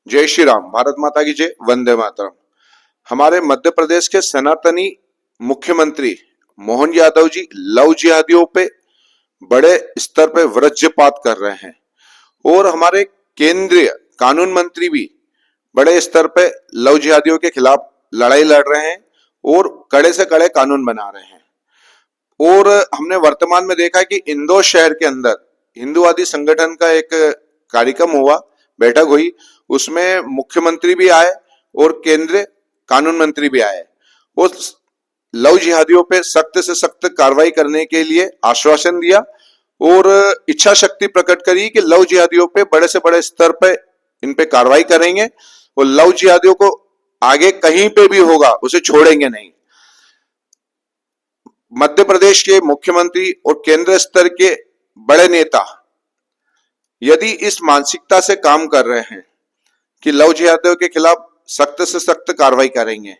जय श्री राम, भारत माता की जय, वंदे मातरम। हमारे मध्य प्रदेश के सनातनी मुख्यमंत्री मोहन यादव जी लव जिहादियों पे बड़े स्तर पे वज्रपात कर रहे हैं और हमारे केंद्रीय कानून मंत्री भी बड़े स्तर पे लव जिहादियों के खिलाफ लड़ाई लड़ रहे हैं और कड़े से कड़े कानून बना रहे हैं। और हमने वर्तमान में देखा कि इंदौर शहर के अंदर हिंदूवादी संगठन का एक कार्यक्रम हुआ, बैठक हुई, उसमें मुख्यमंत्री भी आए और केंद्रीय कानून मंत्री भी आए। उस लव जिहादियों पे सख्त से सख्त कार्रवाई करने के लिए आश्वासन दिया और इच्छा शक्ति प्रकट करी कि लव जिहादियों पे बड़े से बड़े स्तर पे इन पे कार्रवाई करेंगे और लव जिहादियों को आगे कहीं पे भी होगा उसे छोड़ेंगे नहीं। मध्य प्रदेश के मुख्यमंत्री और केंद्र स्तर के बड़े नेता यदि इस मानसिकता से काम कर रहे हैं कि लव जिहादियों के खिलाफ सख्त से सख्त कार्रवाई करेंगे,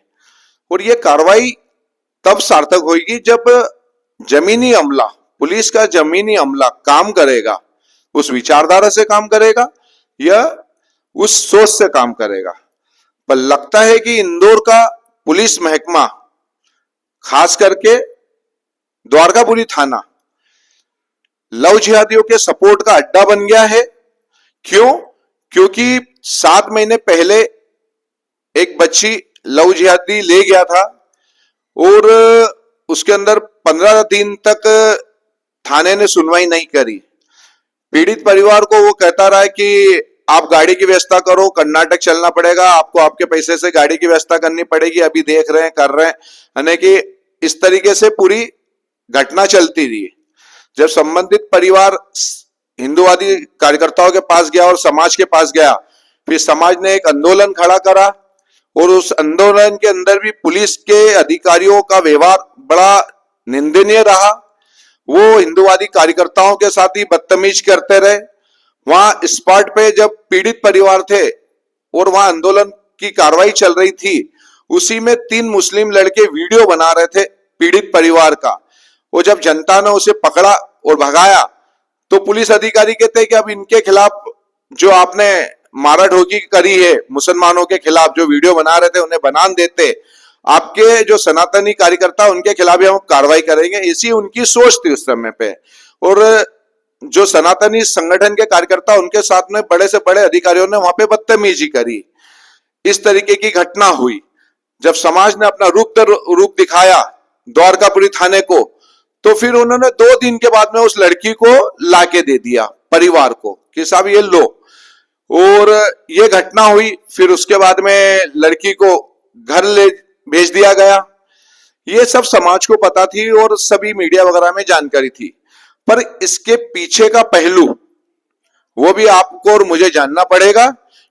और ये कार्रवाई तब सार्थक होगी जब जमीनी अमला, पुलिस का जमीनी अमला काम करेगा, उस विचारधारा से काम करेगा या उस सोच से काम करेगा। पर लगता है कि इंदौर का पुलिस महकमा, खास करके द्वारकापुरी थाना, लव जिहादियों के सपोर्ट का अड्डा बन गया है। क्यों? क्योंकि 7 महीने पहले एक बच्ची लव जिहादी ले गया था और उसके अंदर 15 दिन तक थाने ने सुनवाई नहीं करी। पीड़ित परिवार को वो कहता रहा कि आप गाड़ी की व्यवस्था करो, कर्नाटक चलना पड़ेगा, आपको आपके पैसे से गाड़ी की व्यवस्था करनी पड़ेगी, अभी देख रहे हैं, कर रहे हैं, यानी कि इस तरीके से पूरी घटना चलती रही। जब संबंधित परिवार हिंदूवादी कार्यकर्ताओं के पास गया और समाज के पास गया, फिर समाज ने एक आंदोलन खड़ा करा और उस आंदोलन के अंदर भी पुलिस के अधिकारियों का व्यवहार बड़ा निंदनीय रहा। वो हिंदूवादी कार्यकर्ताओं के साथ ही बदतमीज करते रहे। वहां स्पॉट पे जब पीड़ित परिवार थे और वहां आंदोलन की कार्रवाई चल रही थी, उसी में 3 मुस्लिम लड़के वीडियो बना रहे थे पीड़ित परिवार का। वो जब जनता ने उसे पकड़ा और भगाया तो पुलिस अधिकारी कहते हैं कि अब इनके खिलाफ जो आपने मारा ढोकी करी है मुसलमानों के खिलाफ, जो वीडियो बना रहे थे उन्हें बनान देते, आपके जो सनातनी कार्यकर्ता उनके खिलाफ भी हम कार्रवाई करेंगे। इसी उनकी सोच थी उस समय पे। और जो सनातनी संगठन के कार्यकर्ता, उनके साथ में बड़े से बड़े अधिकारियों ने वहां पे बदतमीजी करी। इस तरीके की घटना हुई। जब समाज ने अपना रूप दिखाया द्वारकापुरी थाने को, तो फिर उन्होंने 2 दिन के बाद में उस लड़की को लाके दे दिया परिवार को कि साहब ये लो। और ये घटना हुई। फिर उसके बाद में लड़की को घर ले भेज दिया गया। ये सब समाज को पता थी और सभी मीडिया वगैरह में जानकारी थी। पर इसके पीछे का पहलू वो भी आपको और मुझे जानना पड़ेगा,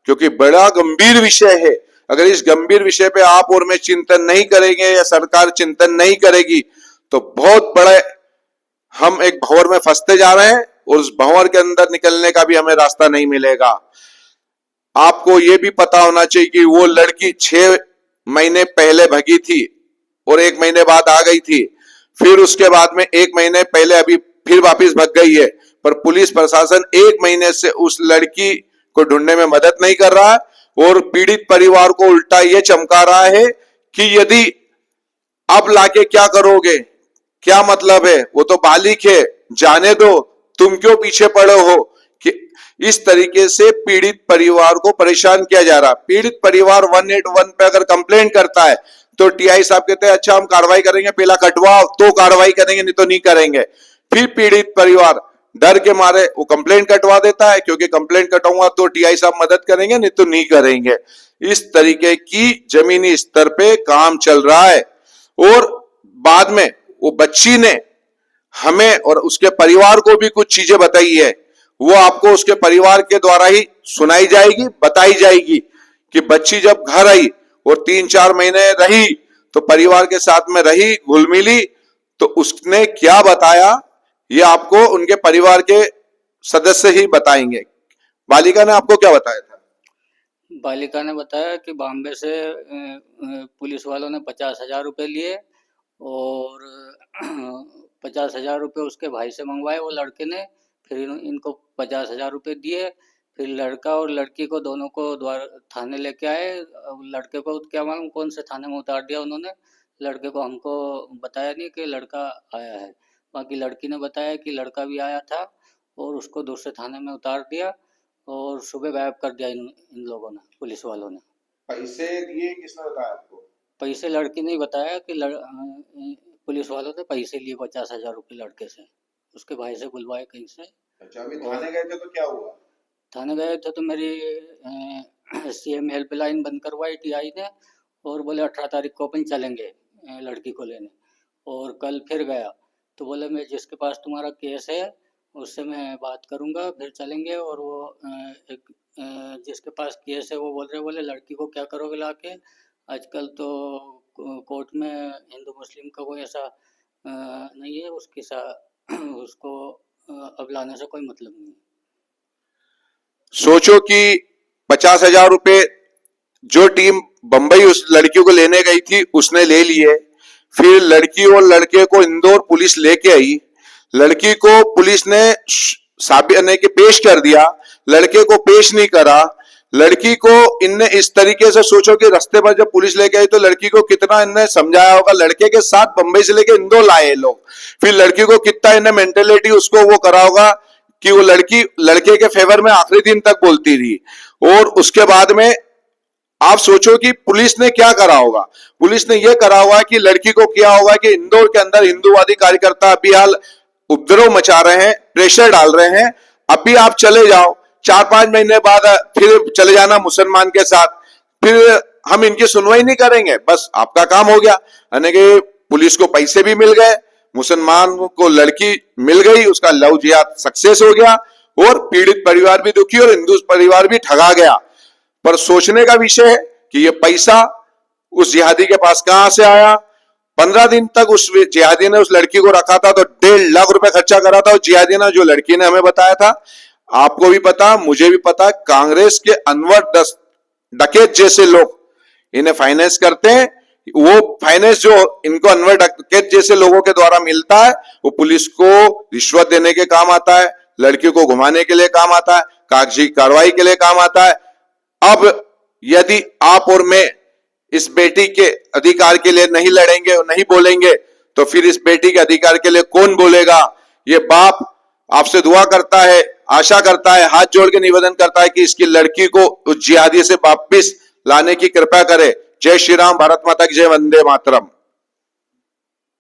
क्योंकि बड़ा गंभीर विषय है। अगर इस गंभीर विषय पे आप और मैं चिंतन नहीं करेंगे या सरकार चिंतन नहीं करेगी तो बहुत बड़े हम एक भंवर में फंसते जा रहे हैं और उस भंवर के अंदर निकलने का भी हमें रास्ता नहीं मिलेगा। आपको यह भी पता होना चाहिए कि वो लड़की 6 महीने पहले भगी थी और 1 महीने बाद आ गई थी। फिर उसके बाद में 1 महीने पहले अभी फिर वापस भग गई है। पर पुलिस प्रशासन 1 महीने से उस लड़की को ढूंढने में मदद नहीं कर रहा है और पीड़ित परिवार को उल्टा ये चमका रहा है कि यदि अब लाके क्या करोगे, क्या मतलब है, वो तो बालिक है, जाने दो, तुम क्यों पीछे पड़े हो। कि इस तरीके से पीड़ित परिवार को परेशान किया जा रहा। पीड़ित परिवार 181 पे अगर कंप्लेंट करता है तो टीआई साहब कहते हैं अच्छा हम कार्रवाई करेंगे, पहला कटवाओ तो कार्रवाई करेंगे, नहीं तो नहीं करेंगे। फिर पीड़ित परिवार डर के मारे वो कंप्लेंट कटवा देता है, क्योंकि कंप्लेंट कटाऊंगा तो टीआई साहब मदद करेंगे, नहीं तो नहीं करेंगे। इस तरीके की जमीनी स्तर पे काम चल रहा है। और बाद में वो बच्ची ने हमें और उसके परिवार को भी कुछ चीजें बताई है, वो आपको उसके परिवार के द्वारा ही सुनाई जाएगी, बताई जाएगी कि बच्ची जब घर आई और 3-4 महीने रही तो परिवार के साथ में रही, घुल मिली, तो उसने क्या बताया ये आपको उनके परिवार के सदस्य ही बताएंगे। बालिका ने आपको क्या बताया था? बालिका ने बताया कि बॉम्बे से पुलिस वालों ने 50,000 रुपये लिए और 50,000 रुपये उसके भाई से मंगवाए वो लड़के ने। फिर इनको 50,000 रुपये दिए। फिर लड़का और लड़की को दोनों को द्वार थाने लेके आए। अब लड़के को क्या मालूम कौन से थाने में उतार दिया उन्होंने। लड़के को हमको बताया नहीं कि लड़का आया है। बाकी लड़की ने बताया कि लड़का भी आया था और उसको दूसरे थाने में उतार दिया और सुबह गायब कर दिया इन लोगों ने, पुलिस वालों ने। पैसे दिए किसने बताया आपको? पैसे लड़की ने ही बताया कि पुलिस वालों ने पैसे लिए 50,000 रुपये लड़के से, उसके भाई से बुलवाए कहीं से। अच्छा, अभी और थाने गए थे तो क्या हुआ? थाने गए थे तो मेरी सीएम हेल्पलाइन बंद करवाई टीआई ने और बोले 18 तारीख को अपन चलेंगे लड़की को लेने। और कल फिर गया तो बोले मैं जिसके पास तुम्हारा केस है उससे मैं बात करूंगा, फिर चलेंगे। और वो जिसके पास केस है वो बोले लड़की को क्या करोगे लाके, आजकल तो कोर्ट में हिंदू मुस्लिम का कोई ऐसा नहीं है, उसको अब लाने से कोई मतलब नहीं है। सोचो कि 50,000 रुपए जो टीम बंबई उस लड़की को लेने गई थी उसने ले लिए। फिर लड़की और लड़के को इंदौर पुलिस लेके आई। लड़की को पुलिस ने साबित नहीं कि पेश कर दिया, लड़के को पेश नहीं करा। लड़की को इनने इस तरीके से, सोचो कि रास्ते पर जब पुलिस लेके आई तो लड़की को कितना इनने समझाया होगा। लड़के के साथ बंबई से लेके इंदौर लाए लोग, फिर लड़की को कितना इन्हें मेंटेलिटी उसको वो करा होगा कि वो लड़की लड़के के फेवर में आखिरी दिन तक बोलती रही। और उसके बाद में आप सोचो कि पुलिस ने क्या करा होगा। पुलिस ने यह करा होगा कि लड़की को किया होगा कि इंदौर के अंदर हिंदूवादी कार्यकर्ता अभी हाल उपद्रव मचा रहे हैं, प्रेशर डाल रहे हैं, अभी आप चले जाओ, 4-5 महीने बाद फिर चले जाना मुसलमान के साथ, फिर हम इनकी सुनवाई नहीं करेंगे, बस आपका काम हो गया। यानी कि पुलिस को पैसे भी मिल गए, मुसलमान को लड़की मिल गई, उसका लव जिहाद सक्सेस हो गया और पीड़ित परिवार भी दुखी और हिंदू परिवार भी ठगा गया। पर सोचने का विषय है कि यह पैसा उस जिहादी के पास कहां से आया। 15 दिन तक उस जिहादी ने उस लड़की को रखा था तो 1.5 लाख रुपए खर्चा करा था उस जिहादी ने, जो लड़की ने हमें बताया था। आपको भी पता, मुझे भी पता, कांग्रेस के अनवर डकैत जैसे लोग इन्हें फाइनेंस करते हैं। वो फाइनेंस जो इनको अनवर डकैत जैसे लोगों के द्वारा मिलता है वो पुलिस को रिश्वत देने के काम आता है, लड़की को घुमाने के लिए काम आता है, कागजी कार्रवाई के लिए काम आता है। अब यदि आप और मैं इस बेटी के अधिकार के लिए नहीं लड़ेंगे और नहीं बोलेंगे तो फिर इस बेटी के अधिकार के लिए कौन बोलेगा। ये बाप आपसे दुआ करता है, आशा करता है, हाथ जोड़ के निवेदन करता है कि इसकी लड़की को उस जिहादी से वापिस लाने की कृपा करे। जय श्री राम, भारत माता की जय, वंदे मातरम।